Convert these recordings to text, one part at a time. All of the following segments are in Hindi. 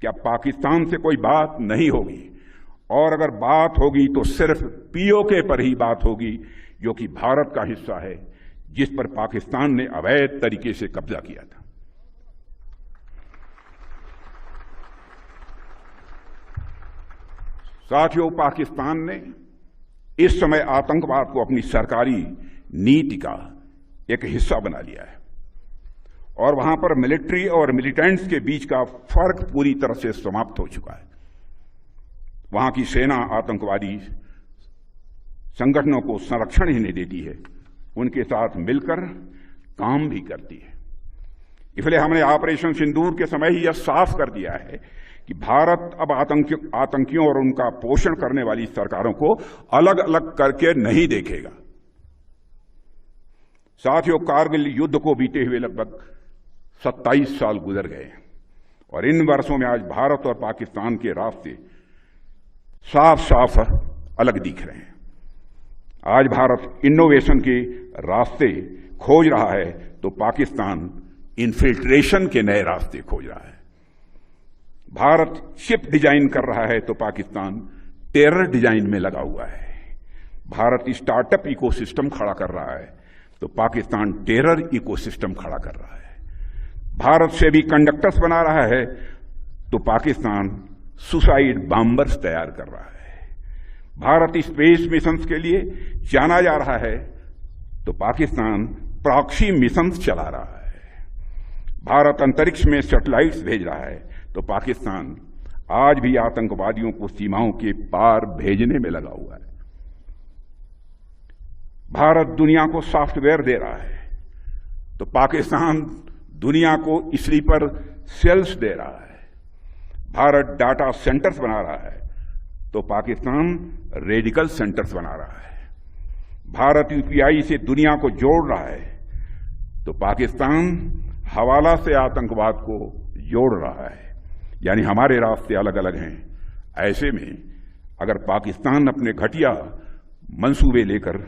क्या पाकिस्तान से कोई बात नहीं होगी, और अगर बात होगी तो सिर्फ पीओके पर ही बात होगी, जो कि भारत का हिस्सा है, जिस पर पाकिस्तान ने अवैध तरीके से कब्जा किया था। साथियों, पाकिस्तान ने इस समय आतंकवाद को अपनी सरकारी नीति का एक हिस्सा बना लिया है, और वहां पर मिलिट्री और मिलिटेंट्स के बीच का फर्क पूरी तरह से समाप्त हो चुका है। वहां की सेना आतंकवादी संगठनों को संरक्षण ही नहीं देती है, उनके साथ मिलकर काम भी करती है। इसलिए हमने ऑपरेशन सिंदूर के समय ही यह साफ कर दिया है कि भारत अब आतंकियों और उनका पोषण करने वाली सरकारों को अलग अलग करके नहीं देखेगा। साथियों, कारगिल युद्ध को बीते हुए लगभग 27 साल गुजर गए, और इन वर्षों में आज भारत और पाकिस्तान के रास्ते साफ साफ अलग दिख रहे हैं। आज भारत इनोवेशन के रास्ते खोज रहा है, तो पाकिस्तान इन्फिल्ट्रेशन के नए रास्ते खोज रहा है। भारत शिप डिजाइन कर रहा है, तो पाकिस्तान टेरर डिजाइन में लगा हुआ है। भारत स्टार्टअप इकोसिस्टम खड़ा कर रहा है, तो पाकिस्तान टेरर इकोसिस्टम खड़ा कर रहा है। भारत से भी कंडक्टर्स बना रहा है, तो पाकिस्तान सुसाइड बॉम्बर्स तैयार कर रहा है। भारत स्पेस मिशंस के लिए जाना जा रहा है, तो पाकिस्तान प्रॉक्सी मिशंस चला रहा है। भारत अंतरिक्ष में सैटेलाइट्स भेज रहा है, तो पाकिस्तान आज भी आतंकवादियों को सीमाओं के पार भेजने में लगा हुआ है। भारत दुनिया को सॉफ्टवेयर दे रहा है, तो पाकिस्तान दुनिया को स्लीपर सेल्स दे रहा है। भारत डाटा सेंटर्स बना रहा है, तो पाकिस्तान रेडिकल सेंटर्स बना रहा है। भारत यूपीआई से दुनिया को जोड़ रहा है, तो पाकिस्तान हवाला से आतंकवाद को जोड़ रहा है। यानी हमारे रास्ते अलग अलग हैं। ऐसे में अगर पाकिस्तान अपने घटिया मंसूबे लेकर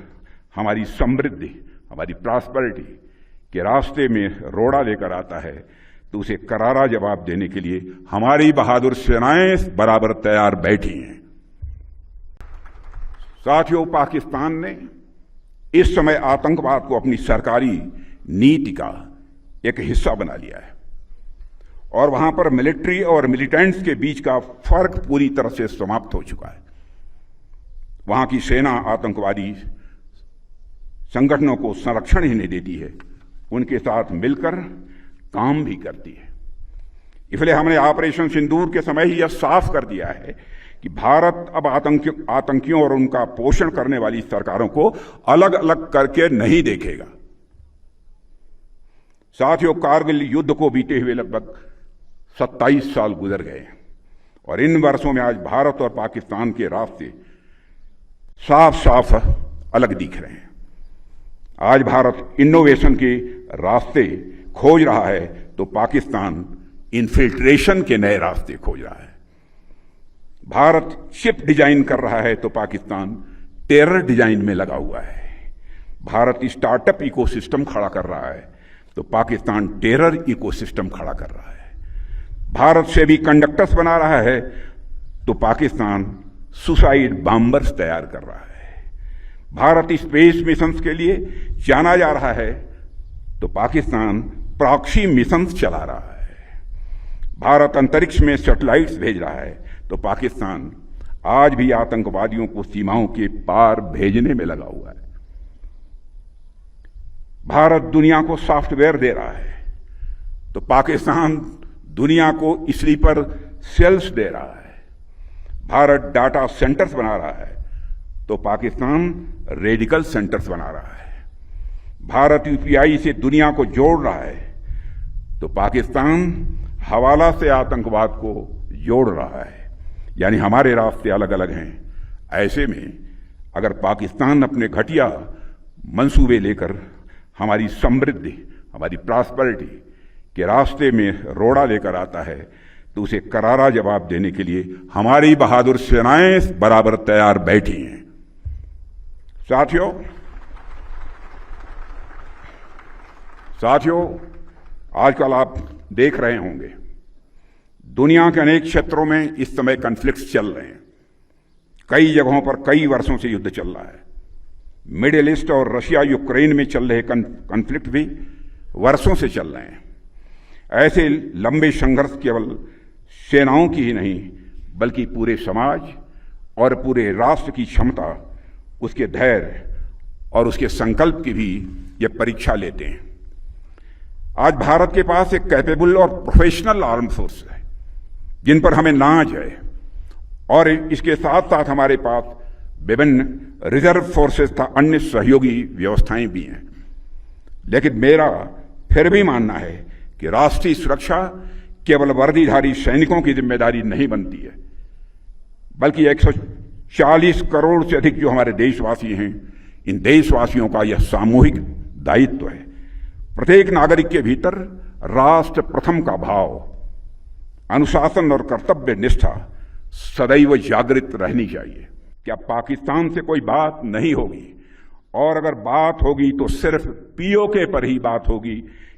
हमारी समृद्धि, हमारी प्रॉस्पेरिटी के रास्ते में रोड़ा लेकर आता है, तो उसे करारा जवाब देने के लिए हमारी बहादुर सेनाएं बराबर तैयार बैठी हैं। साथियों, पाकिस्तान ने इस समय आतंकवाद को अपनी सरकारी नीति का एक हिस्सा बना लिया है, और वहां पर मिलिट्री और मिलिटेंट्स के बीच का फर्क पूरी तरह से समाप्त हो चुका है। वहां की सेना आतंकवादी संगठनों को संरक्षण ही नहीं देती है, उनके साथ मिलकर काम भी करती है। इसलिए हमने ऑपरेशन सिंदूर के समय ही यह साफ कर दिया है कि भारत अब आतंकियों और उनका पोषण करने वाली सरकारों को अलग अलग करके नहीं देखेगा। साथियों, कारगिल युद्ध को बीते हुए लगभग 27 साल गुजर गए, और इन वर्षों में आज भारत और पाकिस्तान के रास्ते साफ साफ अलग दिख रहे हैं। आज भारत इनोवेशन के रास्ते खोज रहा है, तो पाकिस्तान इन्फिल्ट्रेशन के नए रास्ते खोज रहा है। भारत शिप डिजाइन कर रहा है, तो पाकिस्तान टेरर डिजाइन में लगा हुआ है। भारत स्टार्टअप इकोसिस्टम खड़ा कर रहा है, तो पाकिस्तान टेरर इकोसिस्टम खड़ा कर रहा है। भारत से भी कंडक्टर्स बना रहा है, तो पाकिस्तान सुसाइड बॉम्बर्स तैयार कर रहा है। भारत स्पेस मिशंस के लिए जाना जा रहा है, तो पाकिस्तान प्रॉक्सी मिशंस चला रहा है। भारत अंतरिक्ष में सैटेलाइट्स भेज रहा है, तो पाकिस्तान आज भी आतंकवादियों को सीमाओं के पार भेजने में लगा हुआ है। भारत दुनिया को सॉफ्टवेयर दे रहा है, तो पाकिस्तान दुनिया को स्लीपर सेल्स दे रहा है। भारत डाटा सेंटर्स बना रहा है, तो पाकिस्तान रेडिकल सेंटर्स बना रहा है। भारत यूपीआई से दुनिया को जोड़ रहा है, तो पाकिस्तान हवाला से आतंकवाद को जोड़ रहा है। यानी हमारे रास्ते अलग अलग हैं। ऐसे में अगर पाकिस्तान अपने घटिया मंसूबे लेकर हमारी समृद्धि, हमारी प्रॉस्पेरिटी के रास्ते में रोड़ा लेकर आता है, तो उसे करारा जवाब देने के लिए हमारी बहादुर सेनाएं बराबर तैयार बैठी हैं। साथियों, आजकल आप देख रहे होंगे दुनिया के अनेक क्षेत्रों में इस समय कॉन्फ्लिक्ट्स चल रहे हैं। कई जगहों पर कई वर्षों से युद्ध चल रहा है। मिडिल ईस्ट और रशिया यूक्रेन में चल रहे कॉन्फ्लिक्ट भी वर्षों से चल रहे हैं। ऐसे लंबे संघर्ष केवल सेनाओं की ही नहीं बल्कि पूरे समाज और पूरे राष्ट्र की क्षमता, उसके धैर्य और उसके संकल्प की भी ये परीक्षा लेते हैं। आज भारत के पास एक कैपेबल और प्रोफेशनल आर्म फोर्स है जिन पर हमें नाज है, और इसके साथ साथ हमारे पास विभिन्न रिजर्व फोर्सेस तथा अन्य सहयोगी व्यवस्थाएं भी हैं। लेकिन मेरा फिर भी मानना है कि राष्ट्रीय सुरक्षा केवल वर्दीधारी सैनिकों की जिम्मेदारी नहीं बनती है, बल्कि 140 करोड़ से अधिक जो हमारे देशवासी हैं, इन देशवासियों का यह सामूहिक दायित्व है। प्रत्येक नागरिक के भीतर राष्ट्र प्रथम का भाव, अनुशासन और कर्तव्य निष्ठा सदैव जागृत रहनी चाहिए। क्या पाकिस्तान से कोई बात नहीं होगी, और अगर बात होगी तो सिर्फ पीओके पर ही बात होगी,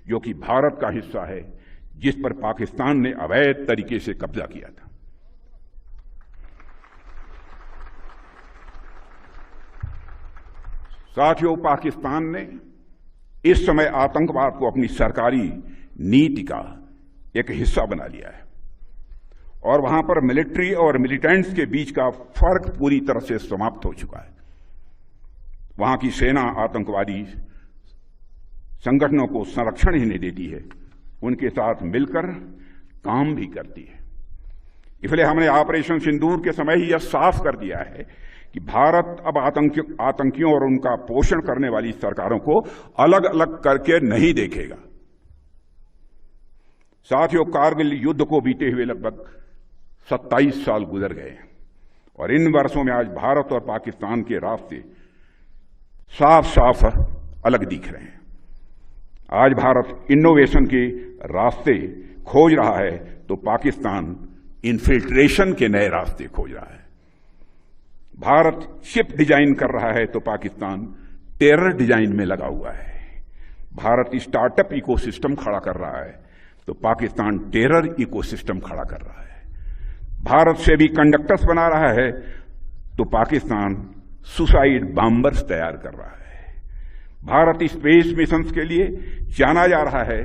जो कि भारत का हिस्सा है, जिस पर पाकिस्तान ने अवैध तरीके से कब्जा किया था। साथियों, पाकिस्तान ने इस समय आतंकवाद को अपनी सरकारी नीति का एक हिस्सा बना लिया है, और वहां पर मिलिट्री और मिलिटेंट्स के बीच का फर्क पूरी तरह से समाप्त हो चुका है। वहां की सेना आतंकवादी संगठनों को संरक्षण ही नहीं देती है, उनके साथ मिलकर काम भी करती है। इसलिए हमने ऑपरेशन सिंदूर के समय ही यह साफ कर दिया है कि भारत अब आतंकियों और उनका पोषण करने वाली सरकारों को अलग अलग करके नहीं देखेगा। साथियों, कारगिल युद्ध को बीते हुए लगभग 27 साल गुजर गए, और इन वर्षों में आज भारत और पाकिस्तान के रास्ते साफ साफ अलग दिख रहे हैं। आज भारत इनोवेशन के रास्ते खोज रहा है तो पाकिस्तान इन्फिल्ट्रेशन के नए रास्ते खोज रहा है। भारत शिप डिजाइन कर रहा है तो पाकिस्तान टेरर डिजाइन में लगा हुआ है। भारत स्टार्टअप इकोसिस्टम खड़ा कर रहा है तो पाकिस्तान टेरर इकोसिस्टम खड़ा कर रहा है। भारत से भी कंडक्टर्स बना रहा है तो पाकिस्तान सुसाइड बॉम्बर्स तैयार कर रहा है। भारत स्पेस मिशंस के लिए जाना जा रहा है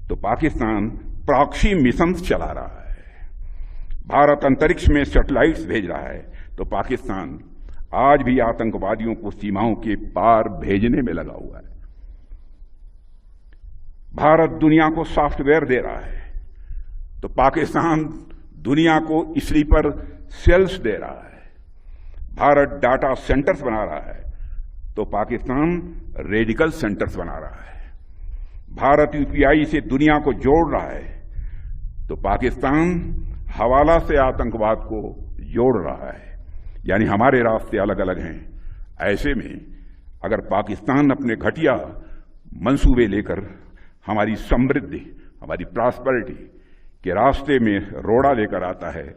तो पाकिस्तान प्रॉक्सी मिशंस चला रहा है। भारत अंतरिक्ष में सैटेलाइट्स भेज रहा है तो पाकिस्तान आज भी आतंकवादियों को सीमाओं के पार भेजने में लगा हुआ है। भारत दुनिया को सॉफ्टवेयर दे रहा है तो पाकिस्तान दुनिया को स्लीपर सेल्स दे रहा है। भारत डाटा सेंटर्स बना रहा है तो पाकिस्तान रेडिकल सेंटर्स बना रहा है। भारत यूपीआई से दुनिया को जोड़ रहा है तो पाकिस्तान हवाला से आतंकवाद को जोड़ रहा है। यानी हमारे रास्ते अलग अलग हैं। ऐसे में अगर पाकिस्तान अपने घटिया मंसूबे लेकर हमारी समृद्धि, हमारी प्रॉस्पेरिटी के रास्ते में रोड़ा लेकर आता है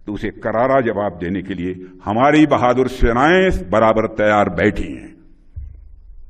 तो उसे करारा जवाब देने के लिए हमारी बहादुर सेनाएं बराबर तैयार बैठी हैं।